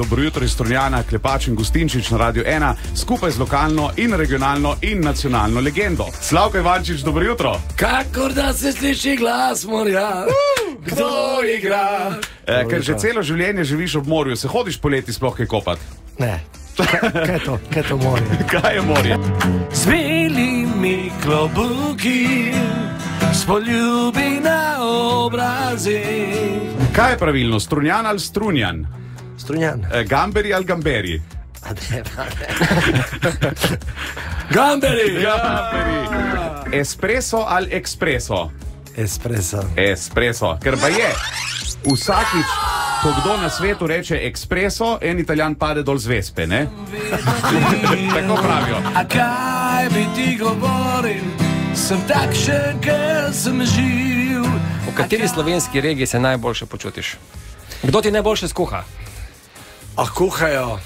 Dobro jutro iz Strunjana, Klepač in Gustinčič na Radio 1, skupaj z lokalno in regionalno in nacionalno legendo. Slavko Ivančič, dobro jutro. Kakor da se sliši glas morja, kdo igra? Ker že celo življenje živiš ob morju, se hodiš poleti sploh kaj kopati? Ne. Kaj je to morje? Kaj je morje? Z belimi klobuki, s poljubi na obrazi. Kaj je pravilno, Strunjan ali Strunjan? Strunjan. Gamberi ali gamberi? Gamberi! Espresso ali ekspreso? Espresso. Espreso, ker pa je vsakič, ko kdo na svetu reče ekspreso, en Italijan pade dol z vespe, ne? Tako pravijo. A kaj bi ti govoril, sem takšen, ker sem živ. V kateri slovenski regiji se najboljše počutiš? Kdo ti najboljše skuha? Kuhajo.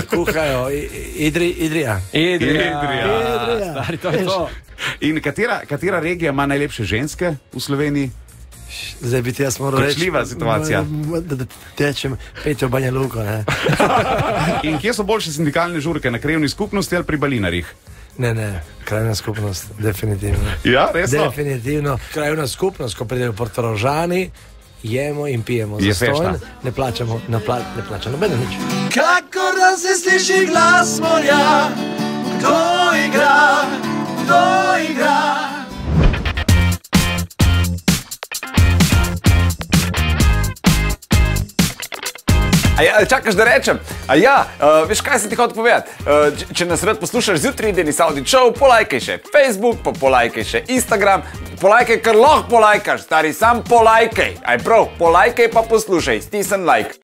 Kuhajo. Idrija. Stari, to je to. In katera regija ima najlepše ženske v Sloveniji? Zdaj bi ti jaz moral reči. Kočljiva situacija. Da tečem Petjo Banja Luko, ne? In kje so boljše sindikalne žurke, na krajevni skupnosti ali pri balinarjih? Ne, krajevna skupnost, definitivno. Ja, resno? Definitivno. Krajevna skupnost, ko pridejo Portorožani, jemo in pijemo Je zastonj, fešta. ne plačamo nobeno nič. Kakor da se sliši glas morja, kdo igra, kdo igra? Čakaš, da rečem? Veš, kaj sem ti hotel povedati? Če nas rad poslušaš zjutraj, Denis Audić Show, polajkaj še Facebook, pa polajkaj še Instagram, polajkaj, kar lahko polajkaš, stari, sam polajkaj. Aj prav, polajkaj pa poslušaj, stisni like.